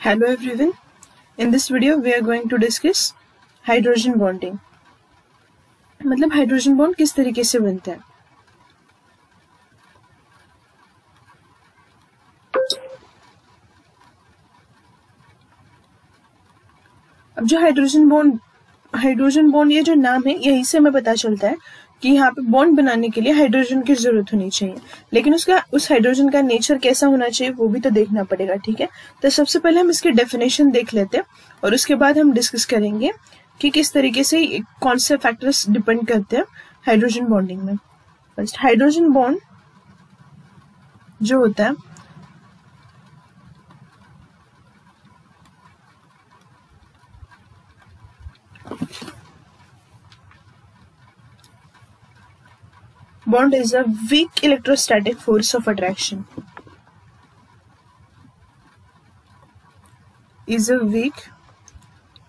Hello everyone. In this video we are going to discuss hydrogen bonding. मतलब hydrogen bond किस तरीके से बनता है. अब जो हाइड्रोजन बॉन्ड ये जो नाम है यही से हमें पता चलता है कि यहाँ पे बॉन्ड बनाने के लिए हाइड्रोजन की जरूरत होनी चाहिए, लेकिन उस हाइड्रोजन का नेचर कैसा होना चाहिए वो भी तो देखना पड़ेगा. ठीक है, तो सबसे पहले हम इसकी डेफिनेशन देख लेते हैं और उसके बाद हम डिस्कस करेंगे कि किस तरीके से कौन से फैक्टर्स डिपेंड करते हैं हाइड्रोजन बॉन्डिंग में. फर्स्ट, हाइड्रोजन बॉन्ड जो होता है bond is a weak electrostatic force of attraction. Is a weak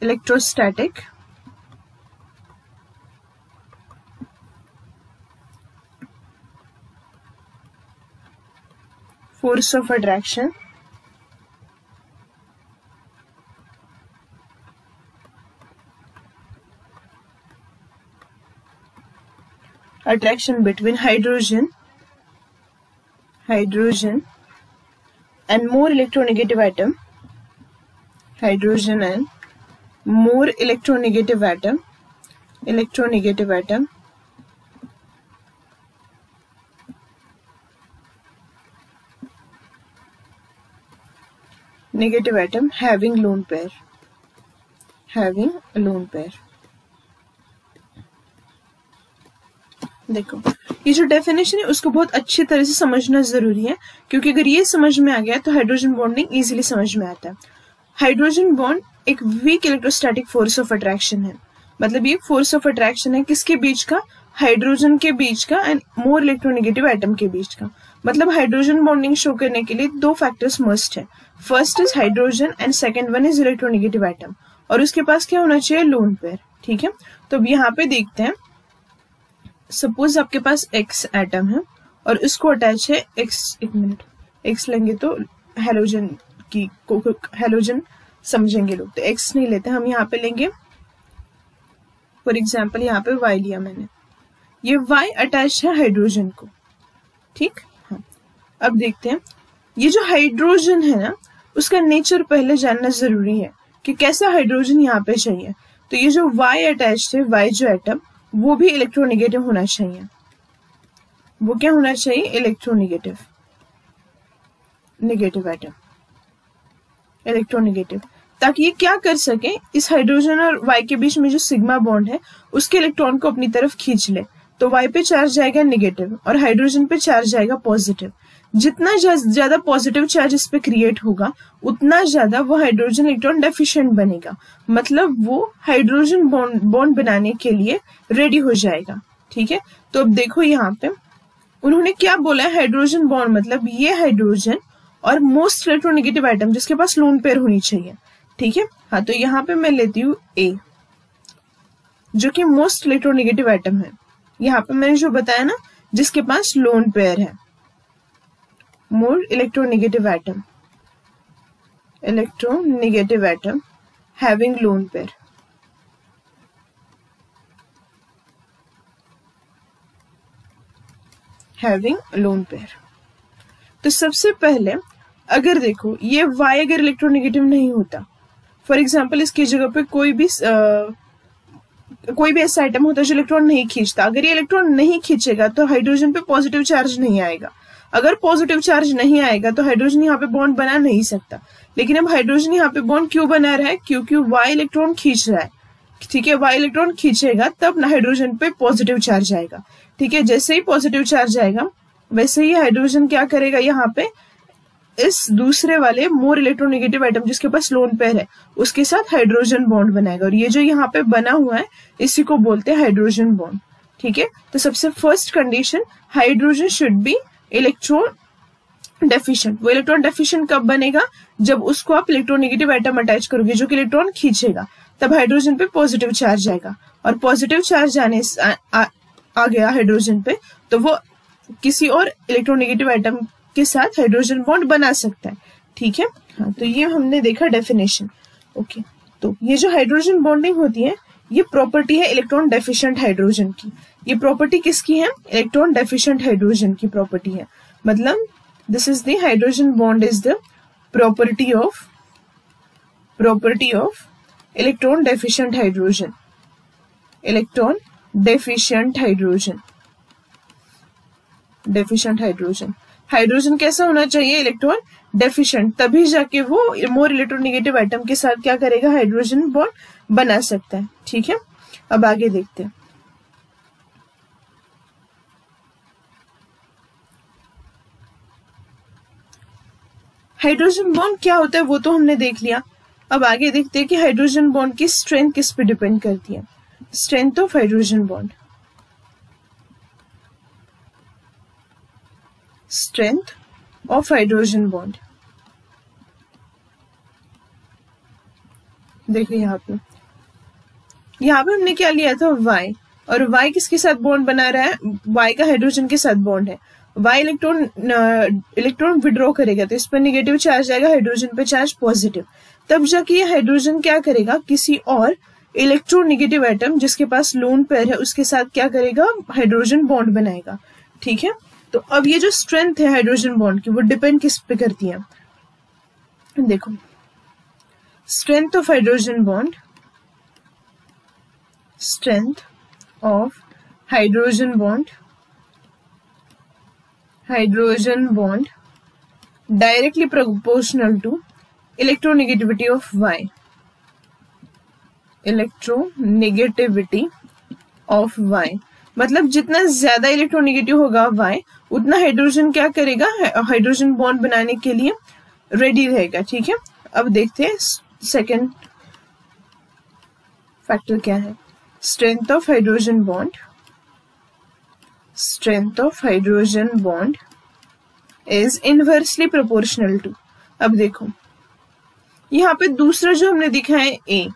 electrostatic force of attraction between hydrogen and more electronegative atom, negative atom having lone pair. देखो, ये जो definition है उसको बहुत अच्छी तरह से समझना जरूरी है, क्योंकि अगर ये समझ में आ गया तो हाइड्रोजन बॉन्डिंग इजीली समझ में आता है. हाइड्रोजन बॉन्ड एक weak electrostatic force of attraction है. मतलब ये फोर्स ऑफ अट्रैक्शन है किसके बीच का? हाइड्रोजन के बीच का एंड मोर इलेक्ट्रोनेगेटिव एटम के बीच का. मतलब हाइड्रोजन बॉन्डिंग शो करने के लिए दो फैक्टर्स मस्ट है. First is hydrogen and second one is electronegative atom, और उसके पास क्या होना चाहिए? Lone pair. ठीक है, तो अब यहाँ पे देखते हैं. सपोज आपके पास X एटम है और इसको अटैच है X लेंगे तो हेलोजन समझेंगे लोग, तो X नहीं लेते हम. यहाँ पे लेंगे फॉर एग्जाम्पल, यहाँ पे Y लिया मैंने, ये Y अटैच है हाइड्रोजन को. ठीक, हाँ. अब देखते हैं ये जो हाइड्रोजन है ना, उसका नेचर पहले जानना जरूरी है कि कैसा हाइड्रोजन यहाँ पे चाहिए. तो ये जो Y अटैच है, Y जो एटम, वो भी इलेक्ट्रोनेगेटिव होना चाहिए. वो क्या होना चाहिए? इलेक्ट्रोनेगेटिव एटम, इलेक्ट्रोनेगेटिव, ताकि ये क्या कर सके, इस हाइड्रोजन और Y के बीच में जो सिग्मा बॉन्ड है उसके इलेक्ट्रॉन को अपनी तरफ खींच ले. तो Y पे चार्ज जाएगा नेगेटिव और हाइड्रोजन पे चार्ज जाएगा पॉजिटिव. जितना ज्यादा पॉजिटिव चार्ज इस पे क्रिएट होगा उतना ज्यादा वो हाइड्रोजन इलेक्ट्रॉन डेफिशिएंट बनेगा. मतलब वो हाइड्रोजन बॉन्ड बनाने के लिए रेडी हो जाएगा. ठीक है, तो अब देखो यहाँ पे उन्होंने क्या बोला है, हाइड्रोजन बॉन्ड मतलब ये हाइड्रोजन और मोस्ट इलेक्ट्रोनेगेटिव एटम जिसके पास लोन पेयर होनी चाहिए. ठीक है, हाँ. तो यहाँ पे मैं लेती हूँ A जो कि मोस्ट इलेक्ट्रोनेगेटिव एटम है. यहाँ पे मैंने जो बताया ना, जिसके पास लोन पेयर है, more electronegative atom having lone pair. तो सबसे पहले अगर देखो ये Y अगर इलेक्ट्रोनेगेटिव नहीं होता, फॉर एग्जाम्पल इसकी जगह पे कोई भी ऐसा आइटम होता है जो इलेक्ट्रॉन नहीं खींचता. अगर ये इलेक्ट्रॉन नहीं खींचेगा तो हाइड्रोजन पे पॉजिटिव चार्ज नहीं आएगा. अगर पॉजिटिव चार्ज नहीं आएगा तो हाइड्रोजन यहाँ पे बॉन्ड बना नहीं सकता. लेकिन अब हाइड्रोजन यहाँ पे बॉन्ड क्यों बना रहा है? क्योंकि Y इलेक्ट्रॉन खींच रहा है. ठीक है, Y इलेक्ट्रॉन खींचेगा तब हाइड्रोजन पे पॉजिटिव चार्ज आएगा. ठीक है, जैसे ही पॉजिटिव चार्ज आएगा वैसे ही हाइड्रोजन क्या करेगा, यहाँ पे इस दूसरे वाले मोर इलेक्ट्रोनेगेटिव एटम जिसके पास लोन पेयर है उसके साथ हाइड्रोजन बॉन्ड बनाएगा. और ये जो यहाँ पे बना हुआ है इसी को बोलते हैं हाइड्रोजन बॉन्ड. ठीक है, तो सबसे first condition, hydrogen should be electron deficient. वो इलेक्ट्रॉन डेफिशिएंट कब बनेगा? जब उसको आप इलेक्ट्रोनेगेटिव एटम अटैच करोगे जो कि इलेक्ट्रॉन खींचेगा, तब हाइड्रोजन पे पॉजिटिव चार्ज आएगा. और पॉजिटिव चार्ज आने आ गया हाइड्रोजन पे तो वो किसी और इलेक्ट्रोनेगेटिव एटम के साथ हाइड्रोजन बॉन्ड बना सकता है। ठीक है, हाँ, तो ये हमने देखा डेफिनेशन। ओके, तो ये जो हाइड्रोजन बॉन्डिंग होती है ये प्रॉपर्टी है इलेक्ट्रॉन डेफिशिएंट हाइड्रोजन की। ये प्रॉपर्टी किसकी है? इलेक्ट्रॉन डेफिशिएंट हाइड्रोजन की प्रॉपर्टी है। मतलब this is the hydrogen bond is the property of electron deficient hydrogen. Electron deficient hydrogen hydrogen कैसा होना चाहिए? इलेक्ट्रॉन डेफिशिएंट, तभी जाके वो मोर इलेक्ट्रोनेगेटिव एटम के साथ क्या करेगा? हाइड्रोजन बॉन्ड बना सकता है। ठीक है, अब आगे देखते हैं। हाइड्रोजन बॉन्ड क्या होता है वो तो हमने देख लिया। अब आगे देखते हैं कि हाइड्रोजन बॉन्ड की स्ट्रेंथ किस पे डिपेंड करती है। Strength of hydrogen bond, strength of hydrogen bond. देखिए यहाँ पे हमने क्या लिया था? Y, और Y किसके साथ बॉन्ड बना रहा है? Y का हाइड्रोजन के साथ बॉन्ड है। Y इलेक्ट्रॉन विड्रॉ करेगा तो इस पर नेगेटिव चार्ज आएगा, हाइड्रोजन पे चार्ज पॉजिटिव। तब जाके ये हाइड्रोजन क्या करेगा? किसी और इलेक्ट्रोनेगेटिव एटम जिसके पास लोन पेयर है उसके साथ क्या करेगा? हाइड्रोजन बॉन्ड बनाएगा। ठीक है, तो अब ये जो स्ट्रेंथ है हाइड्रोजन बॉन्ड की वो डिपेंड किस पे करती है? देखो, strength of hydrogen bond, strength of hydrogen bond directly proportional to electronegativity of Y, electronegativity of Y। मतलब जितना ज्यादा इलेक्ट्रोनेगेटिव होगा Y, उतना हाइड्रोजन क्या करेगा? हाइड्रोजन बॉन्ड बनाने के लिए रेडी रहेगा। ठीक है, अब देखते हैं सेकेंड फैक्टर क्या है। Strength of hydrogen bond is inversely proportional to. अब देखो यहाँ पे दूसरा जो हमने दिखा है A,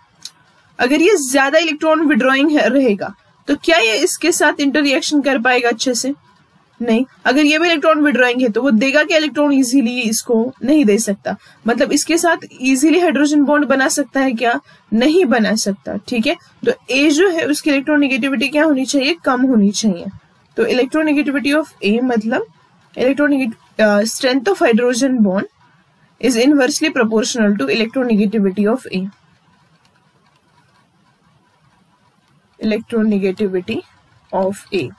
अगर ये ज्यादा इलेक्ट्रॉन विड्रॉइंग रहेगा तो क्या ये इसके साथ इंटररिएक्शन कर पाएगा अच्छे से? नहीं। अगर ये भी इलेक्ट्रॉन विड्रॉइंग है तो वो देगा क्या इलेक्ट्रॉन? इजीली इसको नहीं दे सकता। मतलब इसके साथ इजीली हाइड्रोजन बॉन्ड बना सकता है क्या? नहीं बना सकता। ठीक है, तो A जो है उसकी इलेक्ट्रोनेगेटिविटी क्या होनी चाहिए? कम होनी चाहिए। तो इलेक्ट्रोनेगेटिविटी ऑफ A मतलब strength of hydrogen bond is inversely proportional to electronegativity of A। Electronegativity of A।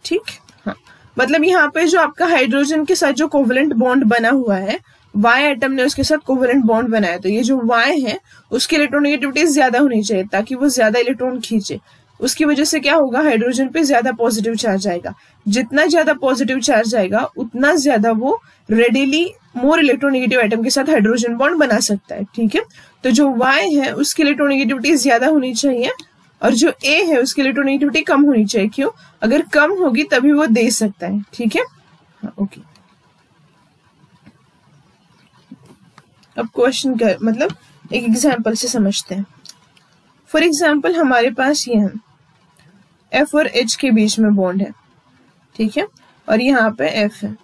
ठीक, हाँ, मतलब यहाँ पे जो आपका हाइड्रोजन के साथ जो कोवेलेंट बॉन्ड बना हुआ है, Y एटम ने उसके साथ कोवेलेंट बॉन्ड बनाया, तो ये जो Y है उसकी इलेक्ट्रोनेगेटिविटी ज्यादा होनी चाहिए ताकि वो ज्यादा इलेक्ट्रॉन खींचे। उसकी वजह से क्या होगा? हाइड्रोजन पे ज्यादा पॉजिटिव चार्ज आएगा। जितना ज्यादा पॉजिटिव चार्ज आएगा उतना ज्यादा वो रेडिली मोर इलेक्ट्रोनेगेटिव एटम के साथ हाइड्रोजन बॉन्ड बना सकता है। ठीक है, तो जो Y है उसकी इलेक्ट्रोनेगेटिविटी ज्यादा होनी चाहिए और जो A है उसकी इलेक्ट्रोनेगेटिविटी कम होनी चाहिए। क्यों? अगर कम होगी तभी वो दे सकता है। ठीक है, हाँ, ओके। अब क्वेश्चन का मतलब एक एग्जांपल से समझते हैं। फॉर एग्जांपल हमारे पास ये है F और H के बीच में बॉन्ड है। ठीक है, और यहाँ पे F है,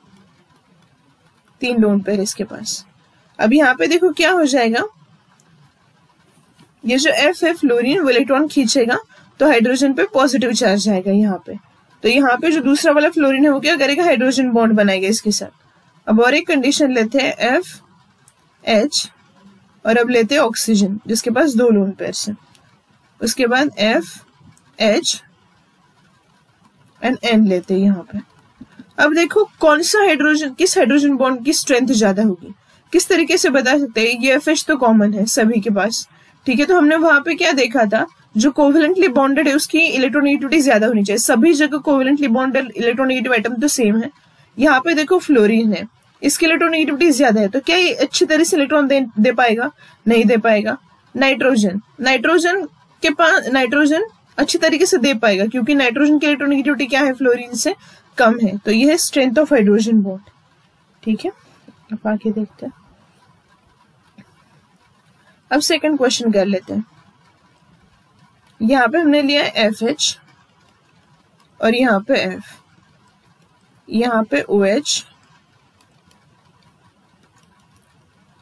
3 लोन पेयर इसके पास। अब यहाँ पे देखो क्या हो जाएगा, ये जो F है फ्लोरीन वो इलेक्ट्रॉन खींचेगा तो हाइड्रोजन पे पॉजिटिव चार्ज आएगा यहाँ पे। तो यहाँ पे जो दूसरा वाला फ्लोरीन है वो क्या करेगा? हाइड्रोजन बॉन्ड बनाएगा इसके साथ। अब और एक कंडीशन लेते हैं F H, और अब लेते हैं ऑक्सीजन जिसके पास 2 लोन पेयर्स हैं। उसके बाद F H एंड N लेते हैं यहाँ पे। अब देखो कौन सा हाइड्रोजन, किस हाइड्रोजन बॉन्ड की स्ट्रेंथ ज्यादा होगी? किस तरीके से बता सकते हैं? ये FH तो कॉमन है सभी के पास। ठीक है, तो हमने वहां पे क्या देखा था? जो कोवेलेंटली बॉन्डेड है उसकी इलेक्ट्रोनेगेटिविटी ज्यादा होनी चाहिए। सभी जगह कोवेलेंटली बॉन्डेड इलेक्ट्रोनेगेटिव एटम तो सेम है। यहाँ पे देखो फ्लोरीन है, इसकी इलेक्ट्रोनेगेटिविटी ज्यादा है, तो क्या ये अच्छी तरह से इलेक्ट्रॉन दे पाएगा? नहीं दे पाएगा। नाइट्रोजन अच्छी तरीके से दे पाएगा क्योंकि नाइट्रोजन की इलेक्ट्रोनेगेटिविटी क्या है? फ्लोरीन से कम है। तो यह है स्ट्रेंथ ऑफ हाइड्रोजन बॉन्ड। ठीक है, अब आगे देखते हैं। अब सेकंड क्वेश्चन कर लेते हैं। यहाँ पे हमने लिया है FH और यहाँ पे F, यहाँ पे OH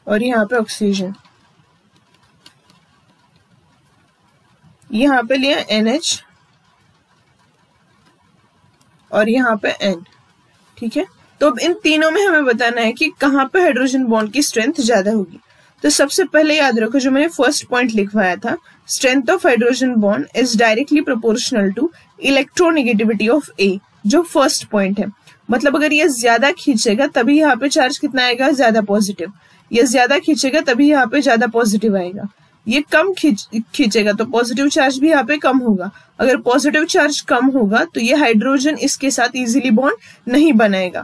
और यहाँ पे ऑक्सीजन, यहाँ पे लिया NH और यहाँ पे N। ठीक है, तो अब इन तीनों में हमें बताना है कि कहाँ पे हाइड्रोजन बॉन्ड की स्ट्रेंथ ज्यादा होगी। तो सबसे पहले याद रखो जो मैंने फर्स्ट पॉइंट लिखवाया था, strength of hydrogen bond is directly proportional to electronegativity of A, जो फर्स्ट पॉइंट है। मतलब अगर ये ज्यादा खींचेगा तभी यहाँ पे चार्ज कितना आएगा, ज्यादा पॉजिटिव। ये ज्यादा खींचेगा तभी यहाँ पे ज्यादा पॉजिटिव आएगा। ये कम खींचेगा तो पॉजिटिव चार्ज भी यहाँ पे कम होगा। अगर पॉजिटिव चार्ज कम होगा तो ये हाइड्रोजन इसके साथ इजीली बॉन्ड नहीं बनाएगा।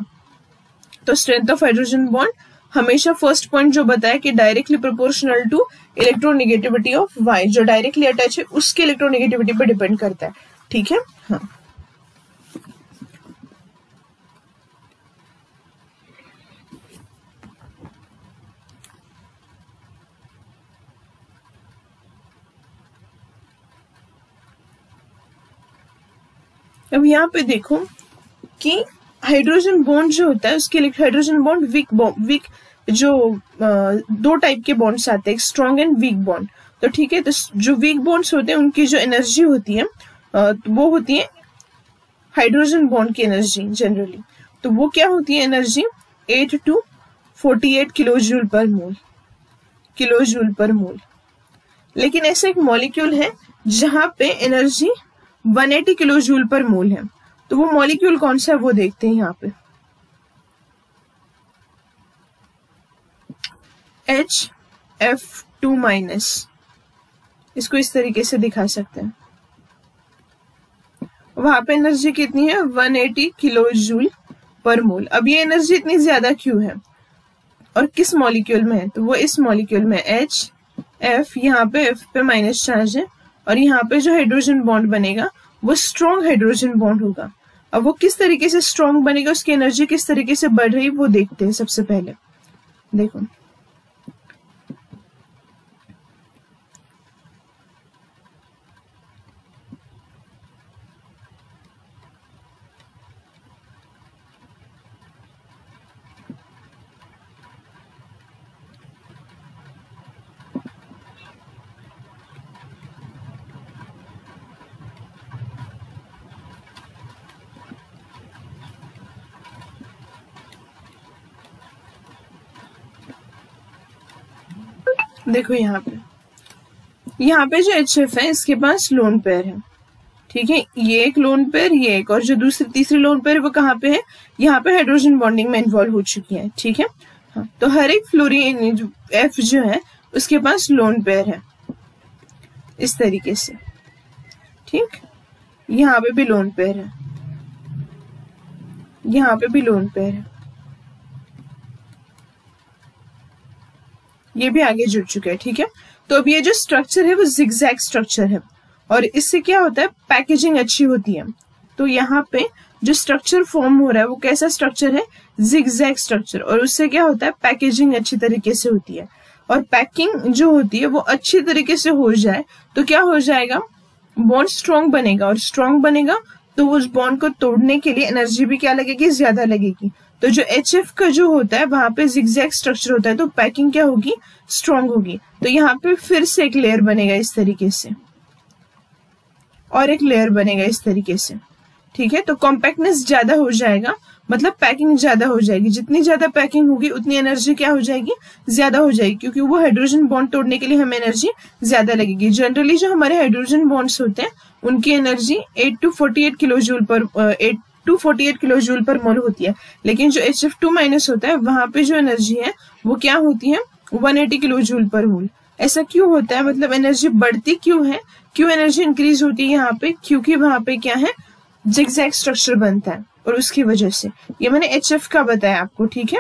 तो स्ट्रेंथ ऑफ हाइड्रोजन बॉन्ड हमेशा फर्स्ट पॉइंट जो बताया कि directly proportional to electronegativity of Y, जो डायरेक्टली अटैच है उसके इलेक्ट्रोनेगेटिविटी पे डिपेंड करता है। ठीक है, हाँ। अब यहाँ पे देखो कि हाइड्रोजन बॉन्ड जो होता है उसके हाइड्रोजन बॉन्ड वीक जो दो टाइप के बॉन्ड्स आते हैं, स्ट्रॉन्ग एंड वीक बॉन्ड। तो ठीक है, तो जो वीक बॉन्ड्स होते हैं उनकी जो एनर्जी होती है वो होती है हाइड्रोजन बॉन्ड की एनर्जी जनरली। तो वो क्या होती है एनर्जी, 8 to 48 किलोजूल पर मोल। लेकिन ऐसा एक मॉलिक्यूल है जहां पे एनर्जी 180 किलोजूल पर मोल है। तो वो मॉलिक्यूल कौन सा है वो देखते हैं यहाँ पे, HF2-। इसको इस तरीके से दिखा सकते हैं। वहां पे एनर्जी कितनी है, 180 किलोजूल पर मोल। अब ये एनर्जी इतनी ज्यादा क्यों है और किस मॉलिक्यूल में है, तो वो इस मॉलिक्यूल में HF, यहाँ पे F पे माइनस चार्ज है और यहाँ पे जो हाइड्रोजन बॉन्ड बनेगा वो स्ट्रॉन्ग हाइड्रोजन बॉन्ड होगा। अब वो किस तरीके से स्ट्रॉन्ग बनेगा, उसकी एनर्जी किस तरीके से बढ़ रही वो देखते हैं। सबसे पहले देखो, देखो यहाँ पे जो HF है इसके पास लोन पेयर है। ठीक है, ये एक लोन पेयर, ये एक, और जो तीसरी लोन पेयर वो कहाँ पे है, यहाँ पे हाइड्रोजन बॉन्डिंग में इन्वॉल्व हो चुकी है। ठीक है, हाँ, तो हर एक फ्लोरीन F जो है उसके पास लोन पेयर है इस तरीके से। ठीक, यहाँ पे भी लोन पेयर है, यहाँ पे भी लोन पेयर है, ये भी आगे जुड़ चुके हैं। ठीक है, तो अब ये जो स्ट्रक्चर है वो जिगजैग स्ट्रक्चर है और इससे क्या होता है, पैकेजिंग अच्छी होती है। तो यहाँ पे जो स्ट्रक्चर फॉर्म हो रहा है वो कैसा स्ट्रक्चर है, जिगजैग स्ट्रक्चर, और उससे क्या होता है, पैकेजिंग अच्छी तरीके से होती है। और पैकिंग जो होती है वो अच्छी तरीके से हो जाए तो क्या हो जाएगा, बॉन्ड स्ट्रॉन्ग बनेगा, और स्ट्रॉन्ग बनेगा तो उस बॉन्ड को तोड़ने के लिए एनर्जी भी क्या लगेगी, ज्यादा लगेगी। तो जो HF का जो होता है वहां पे जिगजैग स्ट्रक्चर होता है तो पैकिंग क्या होगी, स्ट्रॉन्ग होगी। तो यहाँ पे फिर से एक लेयर बनेगा इस तरीके से और एक लेयर बनेगा इस तरीके से। ठीक है, तो कॉम्पैक्टनेस ज्यादा हो जाएगा, मतलब पैकिंग ज्यादा हो जाएगी। जितनी ज्यादा पैकिंग होगी उतनी एनर्जी क्या हो जाएगी, ज्यादा हो जाएगी, क्योंकि वो हाइड्रोजन बॉन्ड तोड़ने के लिए हमें एनर्जी ज्यादा लगेगी। जनरली जो हमारे हाइड्रोजन बॉन्ड्स होते हैं उनकी एनर्जी 8 to 48 किलोजूल पर मोल होती है। लेकिन जो HF2- होता है वहां पे जो एनर्जी है वो क्या होती है, 180 किलोजूल पर मोल। ऐसा क्यों होता है, मतलब एनर्जी बढ़ती क्यों है, क्यों एनर्जी इंक्रीज होती है यहाँ पे, क्योंकि वहां पे क्या है, जिगजैग स्ट्रक्चर बनता है और उसकी वजह से। ये मैंने HF का बताया आपको। ठीक है,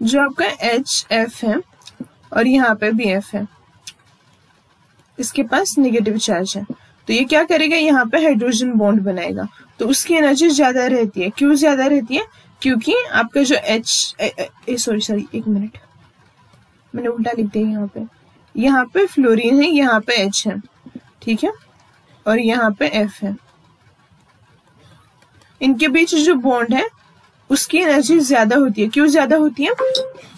जो आपका HF है और यहाँ पे भी F है, इसके पास नेगेटिव चार्ज है, तो ये क्या करेगा, यहाँ पे हाइड्रोजन बॉन्ड बनाएगा, तो उसकी एनर्जी ज्यादा रहती है। क्यों ज्यादा रहती है, क्योंकि आपका जो सॉरी एक मिनट, मैंने उल्टा लिख दिया यहाँ पे। यहाँ पे फ्लोरीन है, यहाँ पे H है, ठीक है, और यहाँ पे F है। इनके बीच जो बॉन्ड है उसकी एनर्जी ज्यादा होती है। क्यों ज्यादा होती है?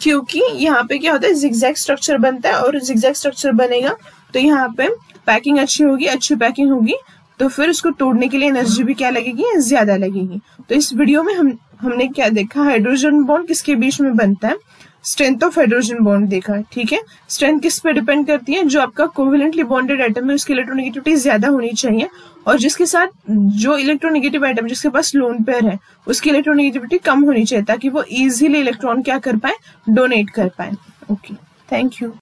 क्योंकि यहाँ पे क्या होता है, जिगजैग स्ट्रक्चर बनता है, और जिगजैग स्ट्रक्चर बनेगा तो यहाँ पे पैकिंग अच्छी होगी, अच्छी पैकिंग होगी, तो फिर उसको तोड़ने के लिए एनर्जी भी क्या लगेगी, ज्यादा लगेगी। तो इस वीडियो में हमने क्या देखा, हाइड्रोजन बॉन्ड किसके बीच में बनता है, स्ट्रेंथ ऑफ हाइड्रोजन बॉन्ड देखा, ठीक है। स्ट्रेंथ किस पे डिपेंड करती है, जो आपका कोवेलेंटली बॉन्डेड एटम है उसकी इलेक्ट्रोनेगेटिविटी ज्यादा होनी चाहिए, और जिसके साथ जो इलेक्ट्रोनेगेटिव एटम जिसके पास लोन पेयर है उसकी इलेक्ट्रोनेगेटिविटी कम होनी चाहिए, ताकि वो इजीली इलेक्ट्रॉन क्या कर पाए, डोनेट कर पाए। Okay, thank you.